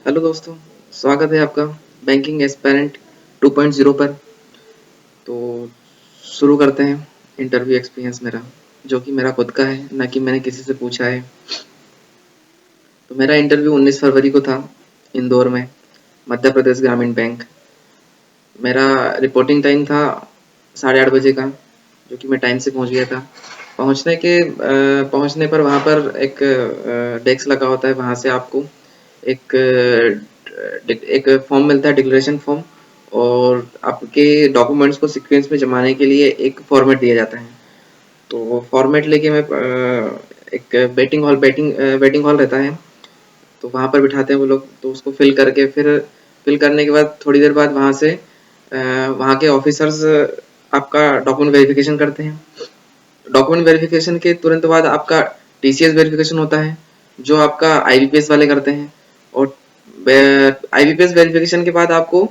Hello दोस्तों, स्वागत है आपका बैंकिंग एस्पायरेंट 2.0 पर। तो शुरू करते हैं इंटरव्यू एक्सपीरियंस मेरा, जो कि मेरा खुद का है, ना कि मैंने किसी से पूछा है। तो मेरा इंटरव्यू 19 फरवरी को था, इंदौर में, मध्य प्रदेश ग्रामीण बैंक। मेरा रिपोर्टिंग टाइम था 8:30 बजे का, जो कि मैं टाइम से पहुंच गया था। पहुंचने पर वहां पर एक डेस्क लगा होता है, वहां से आपको एक एक फॉर्म मिलता है, डिक्लेरेशन फॉर्म। और आपके डॉक्यूमेंट्स को सीक्वेंस में जमाने के लिए एक फॉर्मेट दिया जाता है। तो वो फॉर्मेट लेके मैं एक वेटिंग हॉल रहता है, तो वहाँ पर बिठाते हैं वो लोग। तो उसको फिल करने के बाद थोड़ी देर बाद वहाँ के ऑफिसर्स आपका डॉक्यूमेंट वेरिफिकेशन करते हैं। डॉक्यूमेंट वेरिफिकेशन के तुरंत बाद आपका टीसीएस वेरिफिकेशन होता है, जो आपका आईबीपीएस वाले करते हैं। और आईबीपीएस वेरिफिकेशन के बाद आपको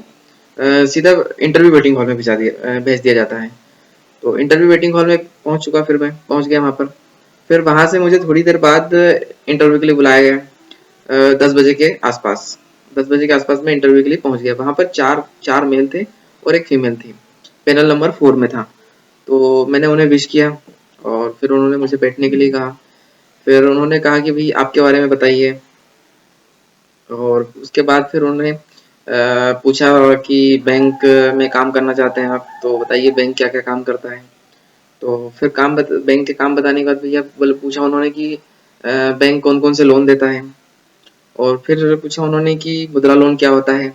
सीधा इंटरव्यू वेटिंग हॉल में भेज दिया जाता है। तो इंटरव्यू वेटिंग हॉल में पहुंच चुका, फिर मैं पहुंच गया वहां पर। फिर वहां से मुझे थोड़ी देर बाद इंटरव्यू के लिए बुलाया गया। 10 बजे के आसपास 10 बजे के आसपास मैं इंटरव्यू के लिए पहुंच गया। वहां पर चार चार मेल थे और एक फीमेल थी। पैनल नंबर 4 में था। तो मैंने उन्हें विश किया और फिर उन्होंने मुझे बैठने के लिए कहा। फिर उन्होंने कहा कि भाई आपके बारे में बताइए। और उसके बाद फिर उन्होंने पूछा कि बैंक में काम करना चाहते हैं आप, तो बताइए बैंक क्या क्या काम करता है। तो फिर बैंक के काम बताने के बाद भैया बोले पूछा उन्होंने कि बैंक कौन कौन से लोन देता है। और फिर पूछा उन्होंने कि मुद्रा लोन क्या होता है।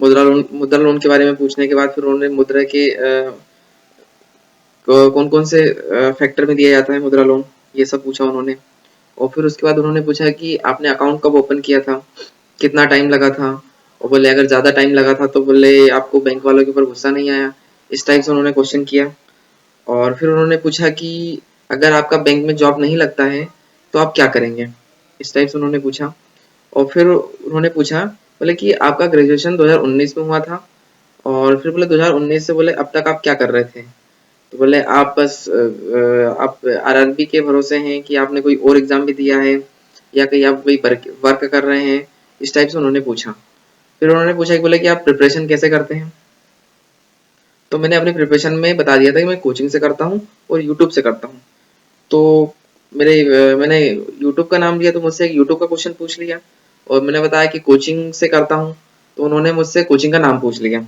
मुद्रा लोन के बारे में पूछने के बाद फिर उन्होंने मुद्रा के कौन कौन से फैक्टर में दिया जाता है मुद्रा लोन, ये सब पूछा उन्होंने। और फिर उसके बाद उन्होंने पूछा कि आपने अकाउंट कब ओपन किया था, कितना टाइम लगा था। और बोले अगर ज़्यादा टाइम लगा था तो बोले आपको बैंक वालों के ऊपर गुस्सा नहीं आया। इस टाइप से उन्होंने क्वेश्चन किया। और फिर उन्होंने पूछा कि अगर आपका बैंक में जॉब नहीं लगता है तो आप क्या करेंगे, इस टाइप से उन्होंने पूछा। और फिर उन्होंने पूछा, बोले कि आपका ग्रेजुएशन 2019 में हुआ था। और फिर बोले 2019 से बोले अब तक आप क्या कर रहे थे। तो बोले आप बस आप आरआरबी के भरोसे हैं कि आपने कोई और एग्जाम भी दिया है या कहीं आप कोई वर्क कर रहे हैं, इस टाइप से उन्होंने पूछा। फिर उन्होंने पूछा कि बोले कि आप प्रिपरेशन कैसे करते हैं। तो मैंने अपनी प्रिपरेशन में बता दिया था कि मैं कोचिंग से करता हूँ और यूट्यूब से करता हूँ। तो मैंने यूट्यूब का नाम लिया तो मुझसे एक यूट्यूब का क्वेश्चन पूछ लिया। और मैंने बताया कि कोचिंग से करता हूँ, तो उन्होंने मुझसे कोचिंग का नाम पूछ लिया।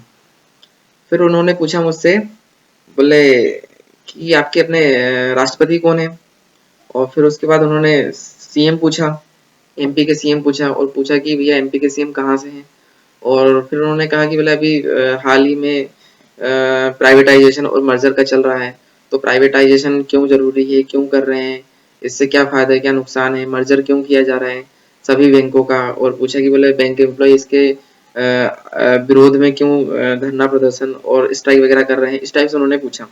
फिर उन्होंने पूछा मुझसे, बोले कि आपके अपने राष्ट्रपति कौन है। और फिर उसके बाद उन्होंने सीएम पूछा, एमपी के सीएम पूछा। और पूछा कि भैया एमपी के सीएम कहाँ से हैं। और फिर उन्होंने कहा कि बोले अभी हाल ही में प्राइवेटाइजेशन और मर्जर का चल रहा है। तो प्राइवेटाइजेशन क्यों जरूरी है, क्यों कर रहे हैं, इससे क्या फायदा है, क्या नुकसान है, मर्जर क्यों किया जा रहा है सभी बैंकों का। और पूछा कि बोले बैंक एम्प्लॉयज के विरोध में क्यों धरना प्रदर्शन और स्ट्राइक वगैरह कर रहे हैं, इस टाइप से उन्होंने पूछा।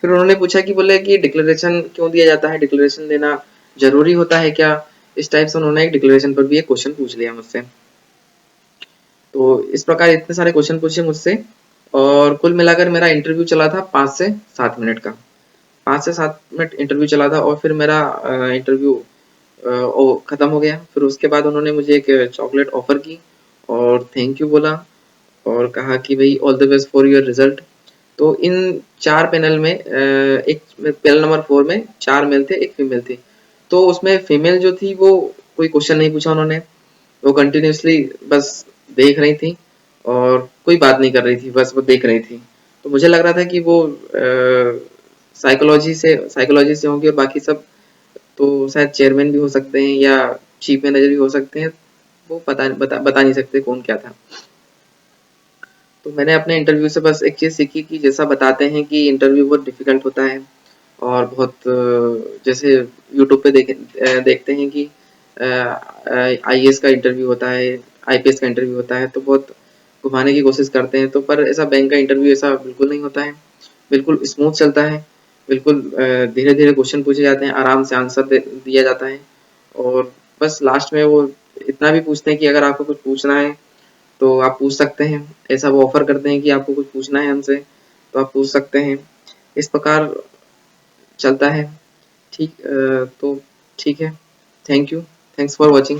फिर उन्होंने पूछा कि बोले कि डिक्लेरेशन क्यों दिया जाता है, डिक्लेरेशन देना जरूरी होता है क्या। इस टाइप से उन्होंने एक डिक्लेरेशन पर भी एक क्वेश्चन पूछ लिया मुझसे। तो इस प्रकार इतने सारे क्वेश्चन पूछे मुझसे। और कुल मिलाकर मेरा इंटरव्यू चला था 5 से 7 मिनट का। 5 से 7 मिनट इंटरव्यू चला था और फिर मेरा इंटरव्यू खत्म हो गया। फिर उसके बाद उन्होंने मुझे एक चॉकलेट ऑफर की और थैंक यू बोला। और कहा कि भाई all the best for your result. तो इन चार पैनल में एक पैनल नंबर 4 में 4 मेल थे, एक फीमेल थी। तो उसमें फीमेल जो थी वो कोई क्वेश्चन नहीं पूछा उन्होंने। वो कंटिन्यूअसली बस देख रही थी और कोई बात नहीं कर रही थी, बस वो देख रही थी। तो मुझे लग रहा था कि वो साइकोलॉजी से होंगी। और बाकी सब तो शायद चेयरमैन भी हो सकते हैं या चीफ मैनेजर भी हो सकते हैं। वो बता नहीं सकते कौन क्या था। तो मैंने अपने इंटरव्यू से बस एक चीज़ सीखी कि जैसा बताते हैं कि इंटरव्यू बहुत डिफिकल्ट होता है। और बहुत जैसे यूट्यूब पे देखते हैं कि आईएएस का इंटरव्यू होता है, आईपीएस का इंटरव्यू होता है, तो बहुत घुमाने की कोशिश करते हैं। तो पर ऐसा बैंक का इंटरव्यू ऐसा बिल्कुल नहीं होता है, बिल्कुल स्मूथ चलता है। बिल्कुल धीरे धीरे क्वेश्चन पूछे जाते हैं, आराम से आंसर दिया जाता है। और बस लास्ट में वो इतना भी पूछते हैं कि अगर आपको कुछ पूछना है तो आप पूछ सकते हैं। ऐसा वो ऑफर करते हैं कि आपको कुछ पूछना है हमसे तो आप पूछ सकते हैं। इस प्रकार चलता है। तो ठीक है। Thank you. Thanks for watching.